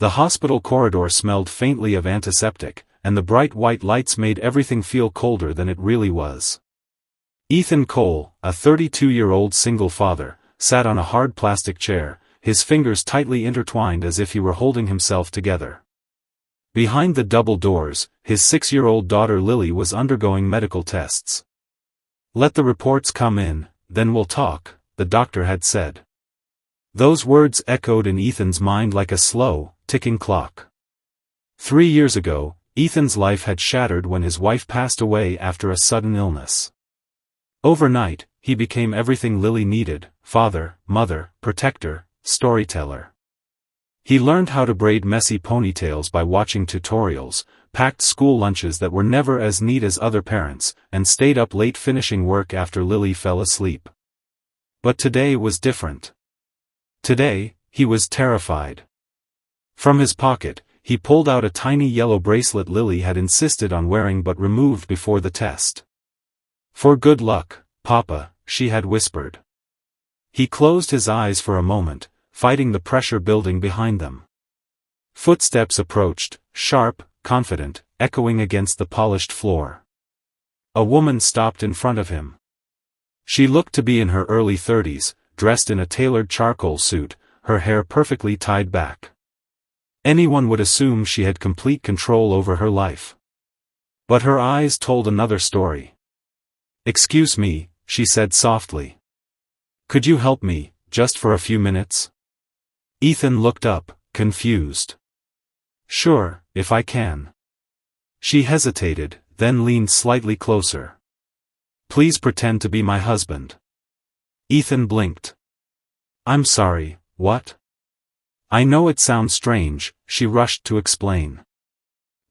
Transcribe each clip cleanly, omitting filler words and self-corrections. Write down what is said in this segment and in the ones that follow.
The hospital corridor smelled faintly of antiseptic, and the bright white lights made everything feel colder than it really was. Ethan Cole, a 32-year-old single father, sat on a hard plastic chair, his fingers tightly intertwined as if he were holding himself together. Behind the double doors, his 6-year-old daughter Lily was undergoing medical tests. "Let the reports come in, then we'll talk," the doctor had said. Those words echoed in Ethan's mind like a slow, ticking clock. 3 years ago, Ethan's life had shattered when his wife passed away after a sudden illness. Overnight, he became everything Lily needed: father, mother, protector, storyteller. He learned how to braid messy ponytails by watching tutorials, packed school lunches that were never as neat as other parents', and stayed up late finishing work after Lily fell asleep. But today was different. Today, he was terrified. From his pocket, he pulled out a tiny yellow bracelet Lily had insisted on wearing but removed before the test. "For good luck, Papa," she had whispered. He closed his eyes for a moment, fighting the pressure building behind them. Footsteps approached, sharp, confident, echoing against the polished floor. A woman stopped in front of him. She looked to be in her early 30s, dressed in a tailored charcoal suit, her hair perfectly tied back. Anyone would assume she had complete control over her life. But her eyes told another story. "Excuse me," she said softly. "Could you help me, just for a few minutes?" Ethan looked up, confused. "Sure, if I can." She hesitated, then leaned slightly closer. "Please pretend to be my husband." Ethan blinked. "I'm sorry, what?" "I know it sounds strange," she rushed to explain.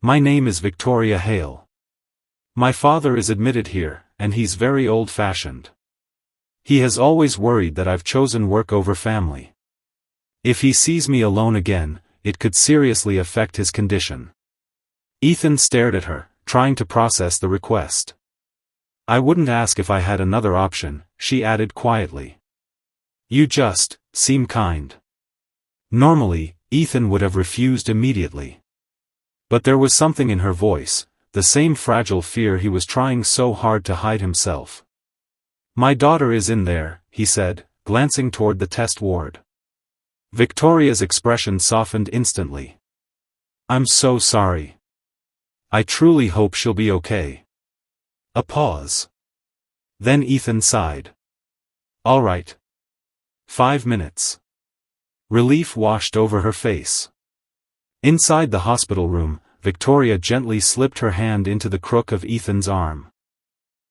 "My name is Victoria Hale. My father is admitted here, and he's very old-fashioned. He has always worried that I've chosen work over family. If he sees me alone again, it could seriously affect his condition." Ethan stared at her, trying to process the request. "I wouldn't ask if I had another option," she added quietly. "You just seem kind." Normally, Ethan would have refused immediately. But there was something in her voice, the same fragile fear he was trying so hard to hide himself. "My daughter is in there," he said, glancing toward the test ward. Victoria's expression softened instantly. "I'm so sorry. I truly hope she'll be okay." A pause. Then Ethan sighed. "All right. 5 minutes." Relief washed over her face. Inside the hospital room, Victoria gently slipped her hand into the crook of Ethan's arm.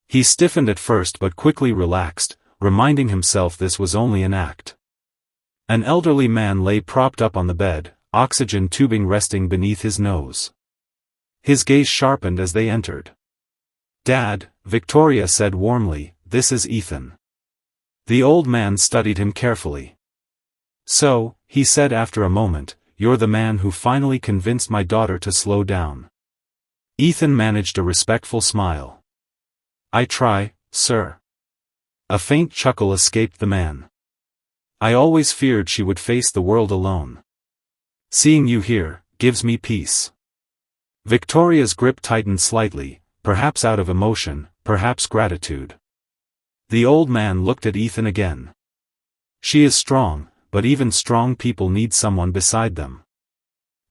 He stiffened at first but quickly relaxed, reminding himself this was only an act. An elderly man lay propped up on the bed, oxygen tubing resting beneath his nose. His gaze sharpened as they entered. "Dad," Victoria said warmly, "this is Ethan." The old man studied him carefully. "So," he said after a moment, "you're the man who finally convinced my daughter to slow down." Ethan managed a respectful smile. "I try, sir." A faint chuckle escaped the man. "I always feared she would face the world alone. Seeing you here gives me peace." Victoria's grip tightened slightly, perhaps out of emotion, perhaps gratitude. The old man looked at Ethan again. "She is strong, but even strong people need someone beside them.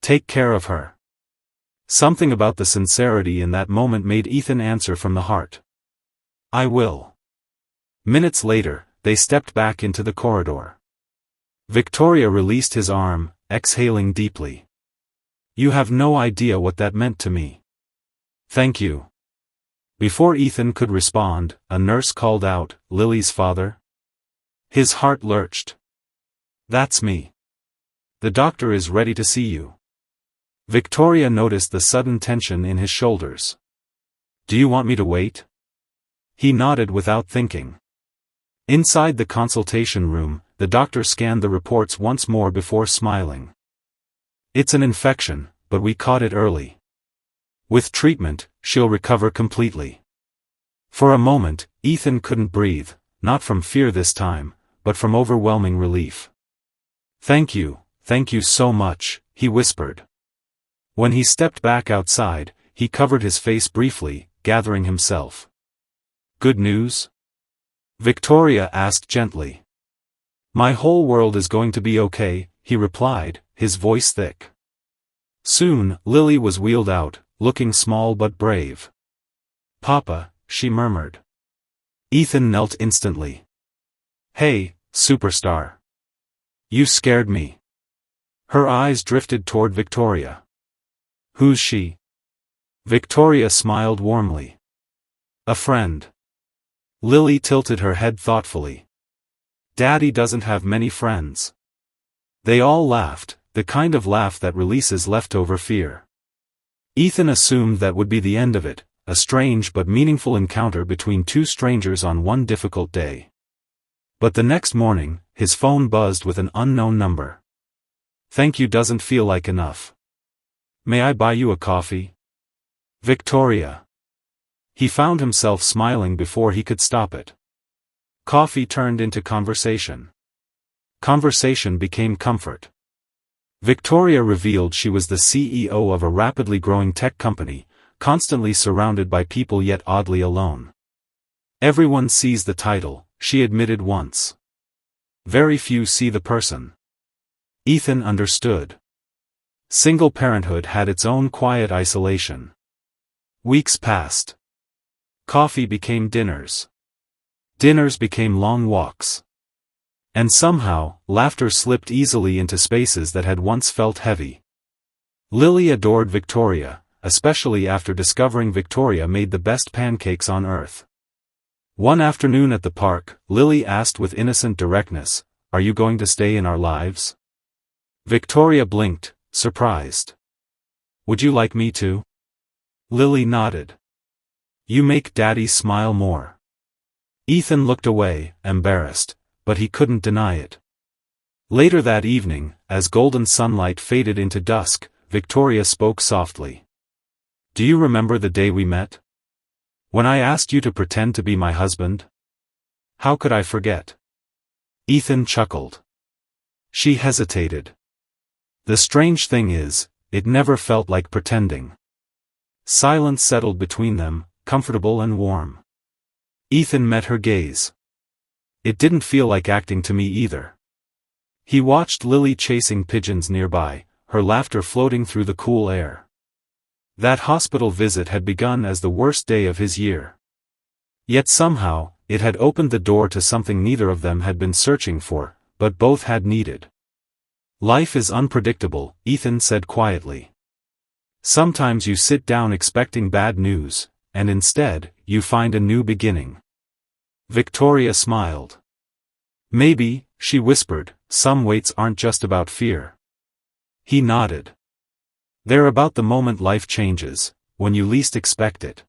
Take care of her." Something about the sincerity in that moment made Ethan answer from the heart. "I will." Minutes later, they stepped back into the corridor. Victoria released his arm, exhaling deeply. "You have no idea what that meant to me. Thank you." Before Ethan could respond, a nurse called out, "Lily's father?" His heart lurched. "That's me. The doctor is ready to see you." Victoria noticed the sudden tension in his shoulders. "Do you want me to wait?" He nodded without thinking. Inside the consultation room, the doctor scanned the reports once more before smiling. "It's an infection, but we caught it early. With treatment, she'll recover completely." For a moment, Ethan couldn't breathe, not from fear this time, but from overwhelming relief. Thank you so much," he whispered. When he stepped back outside, he covered his face briefly, gathering himself. Good news? Victoria asked gently. My whole world is going to be okay, he replied, his voice thick. Soon, Lily was wheeled out, looking small but brave. Papa, she murmured. Ethan knelt instantly. Hey, superstar. You scared me. Her eyes drifted toward Victoria. Who's she? Victoria smiled warmly. A friend. Lily tilted her head thoughtfully. Daddy doesn't have many friends. They all laughed, the kind of laugh that releases leftover fear. Ethan assumed that would be the end of it, a strange but meaningful encounter between two strangers on one difficult day. But the next morning, his phone buzzed with an unknown number. Thank you doesn't feel like enough. May I buy you a coffee? Victoria. He found himself smiling before he could stop it. Coffee turned into conversation. Conversation became comfort. Victoria revealed she was the CEO of a rapidly growing tech company, constantly surrounded by people yet oddly alone. Everyone sees the title, she admitted once. Very few see the person. Ethan understood. Single parenthood had its own quiet isolation. Weeks passed. Coffee became dinners. Dinners became long walks. And somehow, laughter slipped easily into spaces that had once felt heavy. Lily adored Victoria, especially after discovering Victoria made the best pancakes on earth. One afternoon at the park, Lily asked with innocent directness, "Are you going to stay in our lives?" Victoria blinked, surprised. "Would you like me to?" Lily nodded. "You make Daddy smile more." Ethan looked away, embarrassed, but he couldn't deny it. Later that evening, as golden sunlight faded into dusk, Victoria spoke softly. "Do you remember the day we met? When I asked you to pretend to be my husband? How could I forget?" Ethan chuckled. She hesitated. The strange thing is, it never felt like pretending. Silence settled between them, comfortable and warm. Ethan met her gaze. It didn't feel like acting to me either. He watched Lily chasing pigeons nearby, her laughter floating through the cool air. That hospital visit had begun as the worst day of his year. Yet somehow, it had opened the door to something neither of them had been searching for, but both had needed. Life is unpredictable, Ethan said quietly. Sometimes you sit down expecting bad news, and instead, you find a new beginning. Victoria smiled. Maybe, she whispered, some waits aren't just about fear. He nodded. They're about the moment life changes, when you least expect it.